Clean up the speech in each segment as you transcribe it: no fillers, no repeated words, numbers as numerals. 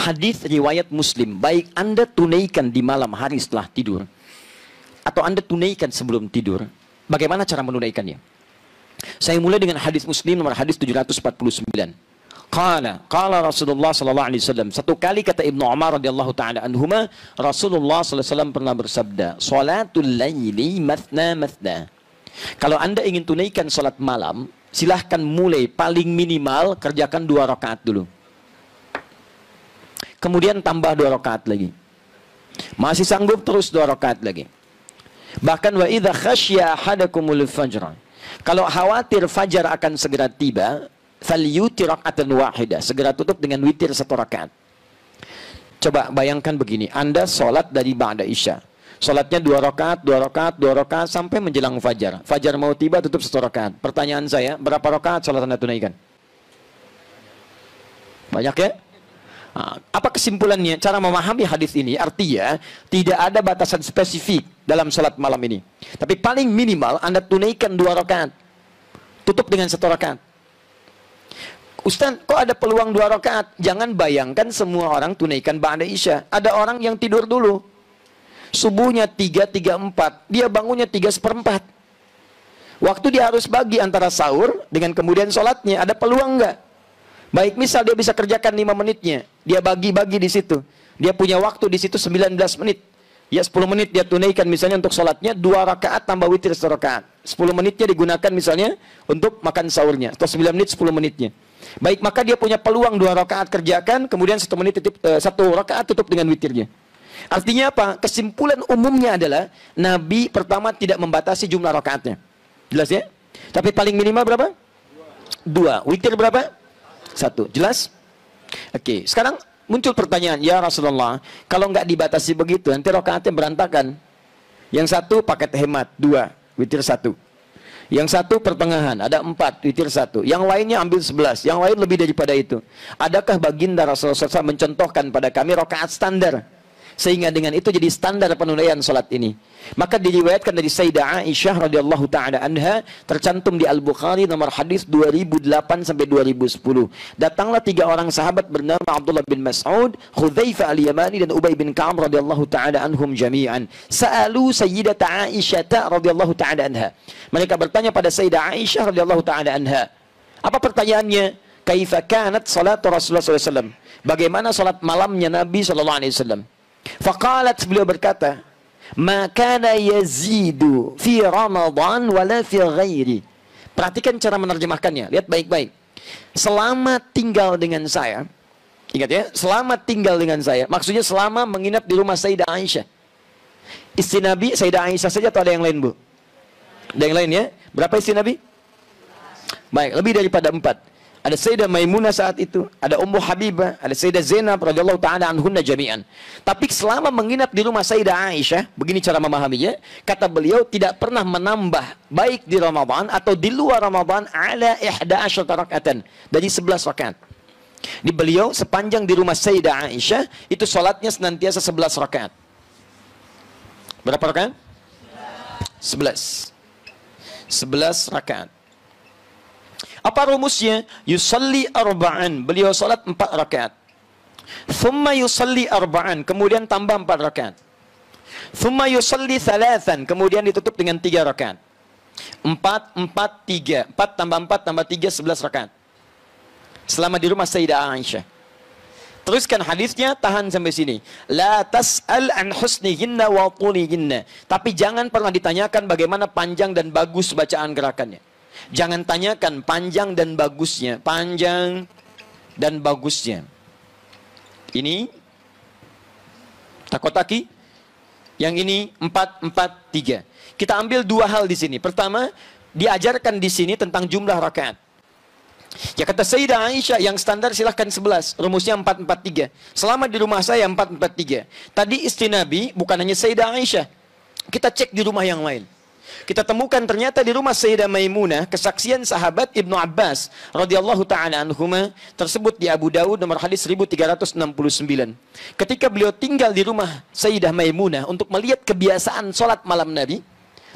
hadis riwayat Muslim, baik Anda tunaikan di malam hari setelah tidur atau Anda tunaikan sebelum tidur, bagaimana cara menunaikannya? Saya mulai dengan hadis Muslim nomor hadis 749. Qala Rasulullah sallallahu alaihi wasallam. Satu kali kata Ibnu Umar radhiyallahu taala anhuma, Rasulullah sallallahu alaihi wasallam pernah bersabda, "Shalatul laili mathna mathna." Kalau Anda ingin tunaikan salat malam, silahkan mulai paling minimal kerjakan 2 rakaat dulu. Kemudian tambah 2 rakaat lagi. Masih sanggup terus 2 rakaat lagi. Bahkan wa idza khasyya ahadakumul fajr. Kalau khawatir fajar akan segera tiba, falyutir raka'atan wahidah. Segera tutup dengan witir 1 rakaat. Coba bayangkan begini, Anda sholat dari ba'da isya. Sholatnya 2 rakaat, 2 rakaat, 2 rakaat sampai menjelang fajar. Fajar mau tiba tutup 1 rakaat. Pertanyaan saya, berapa rakaat sholat Anda tunaikan? Banyak ya? Apa kesimpulannya? Cara memahami hadis ini artinya tidak ada batasan spesifik dalam salat malam ini. Tapi paling minimal Anda tunaikan 2 rakaat. Tutup dengan 1 rakaat. Ustaz, kok ada peluang 2 rakaat? Jangan bayangkan semua orang tunaikan ba'da isya. Ada orang yang tidur dulu. Subuhnya 3:34, dia bangunnya 3:4. Waktu dia harus bagi antara sahur dengan kemudian sholatnya. Ada peluang nggak? Baik, misal dia bisa kerjakan 5 menitnya, dia bagi-bagi di situ. Dia punya waktu di situ 19 menit. Ya 10 menit dia tunaikan misalnya untuk sholatnya, 2 rakaat tambah witir 1 rakaat. 10 menitnya digunakan misalnya untuk makan sahurnya. Atau 9 menit 10 menitnya. Baik, maka dia punya peluang 2 rakaat kerjakan, kemudian 1 menit 1 rakaat tutup dengan witirnya. Artinya apa? Kesimpulan umumnya adalah Nabi pertama tidak membatasi jumlah rakaatnya. Jelas ya? Tapi paling minimal berapa? 2. Witir berapa? 1. Jelas? Oke, sekarang muncul pertanyaan, ya Rasulullah, kalau nggak dibatasi begitu, nanti rakaatnya berantakan. Yang 1 paket hemat, 2, witir 1. Yang 1 pertengahan, ada 4, witir 1. Yang lainnya ambil 11, yang lain lebih daripada itu. Adakah baginda Rasulullah SAW mencontohkan pada kami rakaat standar? Sehingga dengan itu jadi standar penunaian salat ini. Maka diriwayatkan dari Sayyidah Aisyah radhiyallahu taala anha, tercantum di Al-Bukhari nomor hadis 2008 sampai 2010. Datanglah 3 orang sahabat bernama Abdullah bin Mas'ud, Hudzaifah al-Yamani dan Ubay bin Ka'ab radhiyallahu taala anhum jami'an. Sa'alu Sayyidah Aisyah radhiyallahu taala anha. Mereka bertanya pada Sayyidah Aisyah radhiyallahu taala anha. Apa pertanyaannya? Kaifa kanat salatu Rasulullah sallallahu alaihi wasallam? Bagaimana salat malamnya Nabi sallallahu alaihi wasallam? Faqalat, beliau berkata, ma kana yazidu fi Ramadan wala fi ghairi. Perhatikan cara menerjemahkannya, lihat baik-baik. Selama tinggal dengan saya, ingat ya, selama tinggal dengan saya, maksudnya selama menginap di rumah Sayyidah Aisyah. Istri Nabi Sayyidah Aisyah saja atau ada yang lain, Bu? Ada yang lain ya? Berapa istri Nabi? Baik, lebih daripada 4. Ada Sayyidah Maimunah saat itu, ada Ummu Habibah, ada Sayyidah Zainab radhiyallahu taala anhunna jami'an. Tapi selama menginap di rumah Sayyidah Aisyah, begini cara memahaminya, kata beliau tidak pernah menambah baik di Ramadan atau di luar Ramadan ala 11 rakaatan, dari 11 rakaat. Di beliau sepanjang di rumah Sayyidah Aisyah itu salatnya senantiasa 11 rakaat. Berapa rakaat? 11. 11 rakaat. Apa rumusnya? Yusalli arba'an. Beliau salat 4 rakaat. Thumma yusalli arba'an. Kemudian tambah 4 rakaat. Thumma yusalli thalathan. Kemudian ditutup dengan 3 rakaat. 4, 4, 3. 4 tambah 4 tambah 3, 11 rakaat. Selama di rumah Sayyidah Aisyah. Teruskan hadisnya, tahan sampai sini. La tas'al an husnihinna wa tulihinna. Tapi jangan pernah ditanyakan bagaimana panjang dan bagus bacaan gerakannya. Jangan tanyakan panjang dan bagusnya. Panjang dan bagusnya. Ini takotaki. Yang ini 4, 4, 3. Kita ambil 2 hal di sini. Pertama, diajarkan di sini tentang jumlah rakaat. Ya kata Sayyidah Aisyah, yang standar silahkan 11. Rumusnya 4, 4, 3. Selama di rumah saya 4, 4, 3. Tadi istri Nabi bukan hanya Sayyidah Aisyah. Kita cek di rumah yang lain. Kita temukan ternyata di rumah Sayyidah Maimunah, kesaksian sahabat Ibnu Abbas radhiyallahu taala anhuma tersebut di Abu Dawud nomor hadis 1369. Ketika beliau tinggal di rumah Sayyidah Maimunah untuk melihat kebiasaan sholat malam Nabi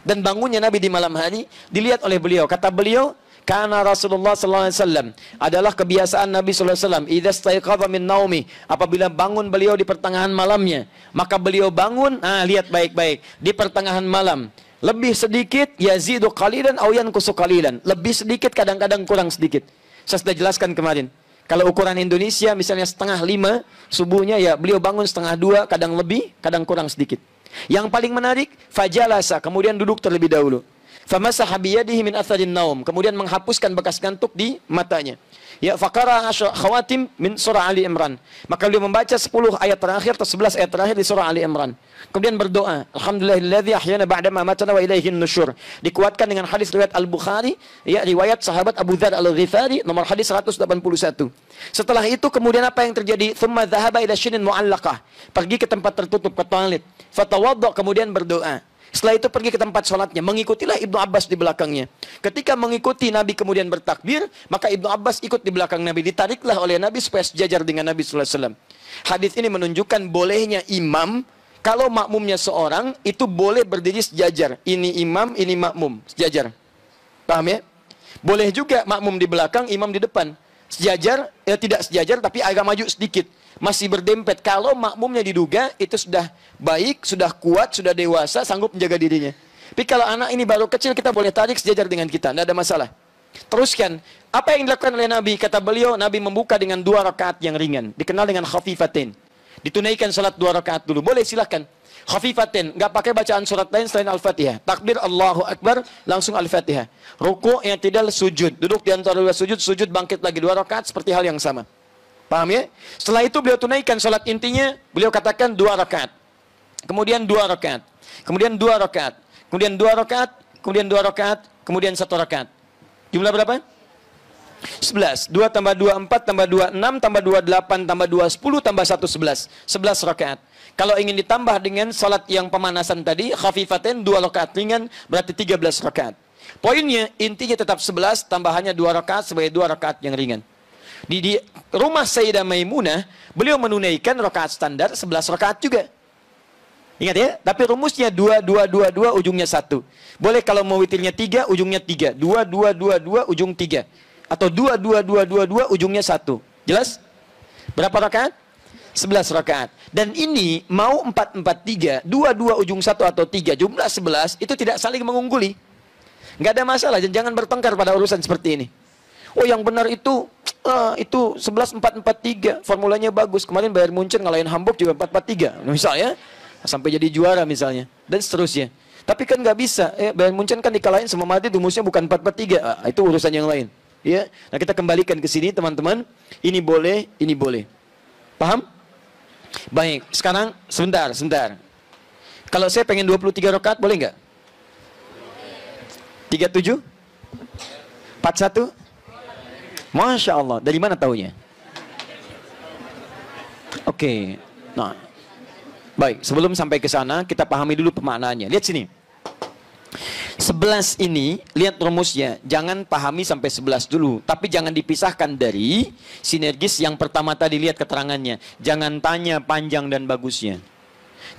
dan bangunnya Nabi di malam hari, dilihat oleh beliau. Kata beliau, Karena Rasulullah sallallahu alaihi wasallam adalah kebiasaan Nabi sallallahu alaihi wasallam, idza staiqadha min naumi, apabila bangun beliau di pertengahan malamnya, maka beliau bangun, lihat baik-baik, di pertengahan malam. Lebih sedikit yazidu qalilan aw yanqusu qalilan. Lebih sedikit, kadang-kadang kurang sedikit. Saya sudah jelaskan kemarin. Kalau ukuran Indonesia misalnya 4:30 subuhnya, ya beliau bangun 1:30, kadang lebih, kadang kurang sedikit. Yang paling menarik, fajalasa, kemudian duduk terlebih dahulu. Famasaha biyadihi min atharin naum, kemudian menghapuskan bekas ngantuk di matanya. Ya, faqara khawatim min surah Ali Imran. Maka beliau membaca 10 ayat terakhir atau 11 ayat terakhir di surah Ali Imran. Kemudian berdoa, alhamdulillahilladzi ahyana ba'da ma amatana wa ilaihin nusyur. Dikuatkan dengan hadis riwayat Al-Bukhari, ya, riwayat sahabat Abu Dzar Al-Ghifari, nomor hadis 181. Setelah itu kemudian apa yang terjadi? Tsumma dzahaba ila shinin mu'allaqah. Pergi ke tempat tertutup, ke toilet. Fatawadda, kemudian berdoa. Setelah itu pergi ke tempat sholatnya. Mengikutilah Ibnu Abbas di belakangnya. Ketika mengikuti Nabi kemudian bertakbir, maka Ibnu Abbas ikut di belakang Nabi. Ditariklah oleh Nabi supaya sejajar dengan Nabi sallallahu alaihi wasallam. Hadis ini menunjukkan bolehnya imam, kalau makmumnya seorang, itu boleh berdiri sejajar. Ini imam, ini makmum, sejajar. Paham ya? Boleh juga makmum di belakang, imam di depan. Sejajar, ya tidak sejajar, tapi agak maju sedikit. Masih berdempet. Kalau makmumnya diduga itu sudah baik, sudah kuat, sudah dewasa, sanggup menjaga dirinya. Tapi kalau anak ini baru kecil, kita boleh tarik sejajar dengan kita, tidak ada masalah. Teruskan, apa yang dilakukan oleh Nabi? Kata beliau, Nabi membuka dengan 2 rakaat yang ringan, dikenal dengan khafifatain. Ditunaikan salat 2 rakaat dulu. Boleh, silakan. Khafifatain, nggak pakai bacaan surat lain selain Al-Fatihah. Takbir Allahu Akbar, langsung Al-Fatihah. Ruku, yang tidak sujud, duduk di antara 2 sujud, sujud bangkit lagi 2 rakaat, seperti hal yang sama. Paham ya? Setelah itu beliau tunaikan salat intinya, beliau katakan 2 rakaat. Kemudian 2 rakaat. Kemudian 2 rakaat. Kemudian 2 rakaat, kemudian 2 rakaat, kemudian 1 rakaat. Jumlah berapa? 11. 2 tambah 2 4 tambah 2 6 tambah 2 8 tambah 2 10 tambah 1 11. 11 rakaat. Kalau ingin ditambah dengan salat yang pemanasan tadi, khafifatain 2 rakaat ringan, berarti 13 rakaat. Poinnya, intinya tetap 11, tambahannya 2 rakaat sebagai 2 rakaat yang ringan. Di rumah Sayyidah Maimunah, beliau menunaikan rakaat standar 11 rakaat juga. Ingat ya, tapi rumusnya 2 2 2 2 ujungnya 1. Boleh kalau mau witirnya 3 ujungnya 3. 2 2 2 2 ujung 3. Atau 2 2 2 2 2 ujungnya 1. Jelas? Berapa rakaat? 11 rakaat. Dan ini mau 4 4 3, 2 2 ujung 1 atau 3, jumlah 11 itu tidak saling mengungguli. Enggak ada masalah, jangan bertengkar pada urusan seperti ini. Oh, yang benar itu 11 4 4 3, formulanya bagus. Kemarin Bayern Munchen ngalahin Hamburg juga 4 4 3. Misalnya sampai jadi juara misalnya, dan seterusnya. Tapi kan nggak bisa. Bayern Munchen kan dikalahin sama Madrid, rumusnya bukan 4 4 3. Itu urusan yang lain. Ya. Nah, kita kembalikan ke sini teman-teman. Ini boleh, ini boleh. Paham? Baik, sekarang sebentar. Kalau saya pengen 23 rakaat boleh nggak? 37? 41? Masya Allah, dari mana taunya? Oke, nah, baik. Sebelum sampai ke sana, kita pahami dulu pemaknaannya. Lihat sini. 11 ini, lihat rumusnya. Jangan pahami sampai 11 dulu, tapi jangan dipisahkan dari sinergis yang pertama tadi. Lihat keterangannya. Jangan tanya panjang dan bagusnya.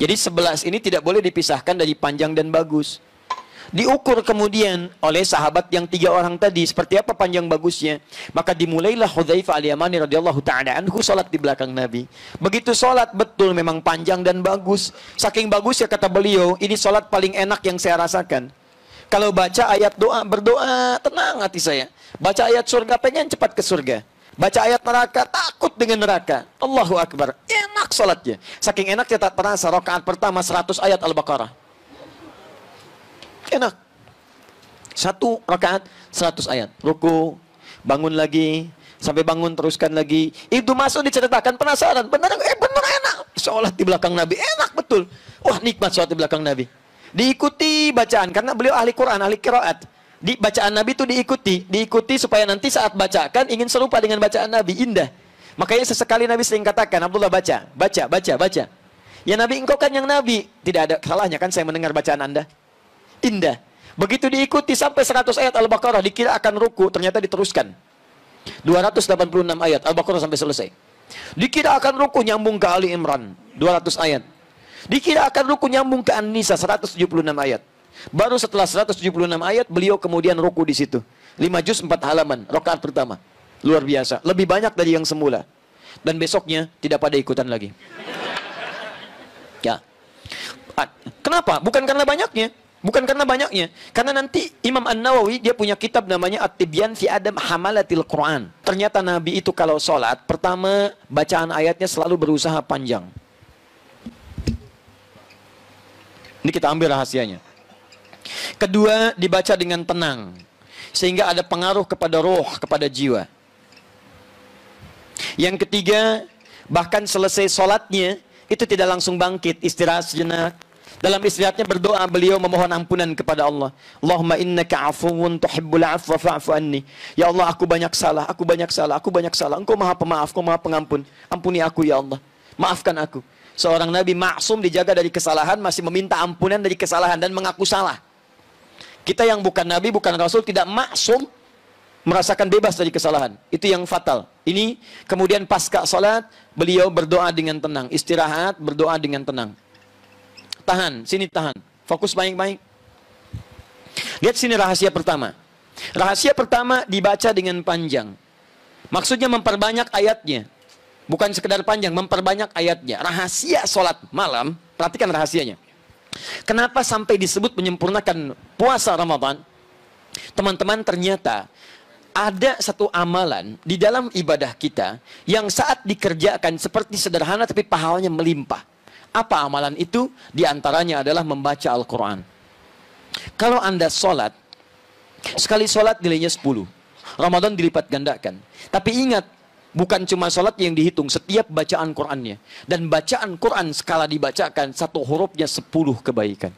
Jadi 11 ini tidak boleh dipisahkan dari panjang dan bagus. Diukur kemudian oleh sahabat yang 3 orang tadi, seperti apa panjang bagusnya. Maka dimulailah Hudzaifah al-Yamani radhiyallahu ta'ala anhu salat di belakang Nabi. Begitu salat, betul memang panjang dan bagus. Saking bagus ya kata beliau, ini salat paling enak yang saya rasakan. Kalau baca ayat doa, berdoa, tenang hati saya. Baca ayat surga, pengen cepat ke surga. Baca ayat neraka, takut dengan neraka. Allahu Akbar, enak salatnya. Saking enaknya tak terasa, rakaat pertama 100 ayat Al-Baqarah. Enak. 1 rakaat 100 ayat. Ruku, bangun lagi, sampai bangun teruskan lagi. Itu masuk diceritakan, penasaran, benar enak. Sholat di belakang Nabi, enak betul. Wah, nikmat sholat di belakang Nabi. Diikuti bacaan, karena beliau ahli Quran, ahli qiraat. Di bacaan Nabi itu diikuti supaya nanti saat bacakan ingin serupa dengan bacaan Nabi, indah. Makanya sesekali Nabi sering katakan, Abdullah baca. Ya Nabi, engkau kan yang Nabi. Tidak ada salahnya kan saya mendengar bacaan Anda. Indah. Begitu diikuti sampai 100 ayat Al-Baqarah, dikira akan ruku, ternyata diteruskan. 286 ayat Al-Baqarah sampai selesai. Dikira akan ruku, nyambung ke Ali Imran 200 ayat. Dikira akan ruku, nyambung ke An-Nisa 176 ayat. Baru setelah 176 ayat, beliau kemudian ruku di situ. 5 juz 4 halaman, rakaat pertama. Luar biasa, lebih banyak dari yang semula. Dan besoknya tidak pada ikutan lagi. Ya. Kenapa? Bukan karena banyaknya. Bukan karena banyaknya. Karena nanti Imam An-Nawawi dia punya kitab namanya At-Tibyan fi Adab Hamalatil Quran. Ternyata Nabi itu kalau sholat, pertama bacaan ayatnya selalu berusaha panjang. Ini kita ambil rahasianya. Kedua, dibaca dengan tenang. Sehingga ada pengaruh kepada roh, kepada jiwa. Yang ketiga, bahkan selesai sholatnya, itu tidak langsung bangkit, istirahat sejenak. Dalam istirahatnya berdoa, beliau memohon ampunan kepada Allah. Allahumma innaka afuwun tuhibbul afwa fa'fu anni. Ya Allah, aku banyak salah, aku banyak salah, aku banyak salah. Engkau maha pemaaf, engkau maha pengampun. Ampuni aku ya Allah. Maafkan aku. Seorang Nabi maksum dijaga dari kesalahan, masih meminta ampunan dari kesalahan dan mengaku salah. Kita yang bukan Nabi, bukan Rasul, tidak maksum merasakan bebas dari kesalahan. Itu yang fatal. Ini kemudian pasca salat, beliau berdoa dengan tenang. Istirahat, berdoa dengan tenang. Tahan, sini tahan. Fokus baik-baik. Lihat sini rahasia pertama. Rahasia pertama dibaca dengan panjang. Maksudnya memperbanyak ayatnya. Bukan sekedar panjang, memperbanyak ayatnya. Rahasia sholat malam, perhatikan rahasianya. Kenapa sampai disebut menyempurnakan puasa Ramadan? Teman-teman, ternyata ada satu amalan di dalam ibadah kita yang saat dikerjakan seperti sederhana tapi pahalanya melimpah. Apa amalan itu? Di antaranya adalah membaca Al-Quran. Kalau Anda sholat, sekali sholat nilainya 10. Ramadan dilipat gandakan. Tapi ingat, bukan cuma sholat yang dihitung, setiap bacaan Qurannya. Dan bacaan Quran skala dibacakan, satu hurufnya 10 kebaikan.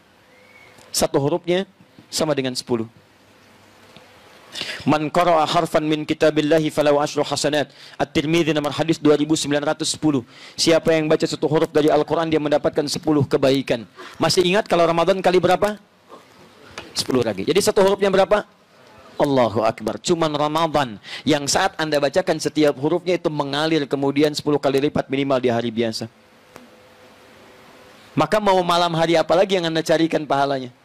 Satu hurufnya sama dengan 10. Man qara'a harfan min kitabillahi falahu asyru hasanat. At-Tirmidzi nomor hadis 2910. Siapa yang baca satu huruf dari Al-Quran, dia mendapatkan 10 kebaikan. Masih ingat kalau Ramadan kali berapa? 10 lagi. Jadi satu hurufnya berapa? Allahu Akbar. Cuman Ramadan yang saat Anda bacakan setiap hurufnya itu mengalir kemudian 10 kali lipat minimal di hari biasa. Maka mau malam hari apa lagi yang Anda carikan pahalanya?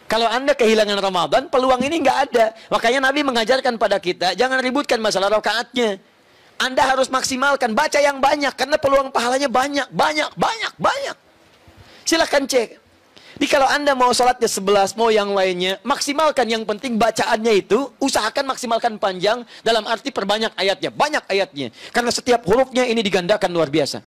Kalau Anda kehilangan Ramadan, peluang ini nggak ada. Makanya Nabi mengajarkan pada kita, jangan ributkan masalah rakaatnya. Anda harus maksimalkan, baca yang banyak, karena peluang pahalanya banyak. Silahkan cek. Jadi kalau Anda mau sholatnya 11, mau yang lainnya, maksimalkan. Yang penting bacaannya itu, usahakan maksimalkan panjang, dalam arti perbanyak ayatnya, banyak ayatnya. Karena setiap hurufnya ini digandakan luar biasa.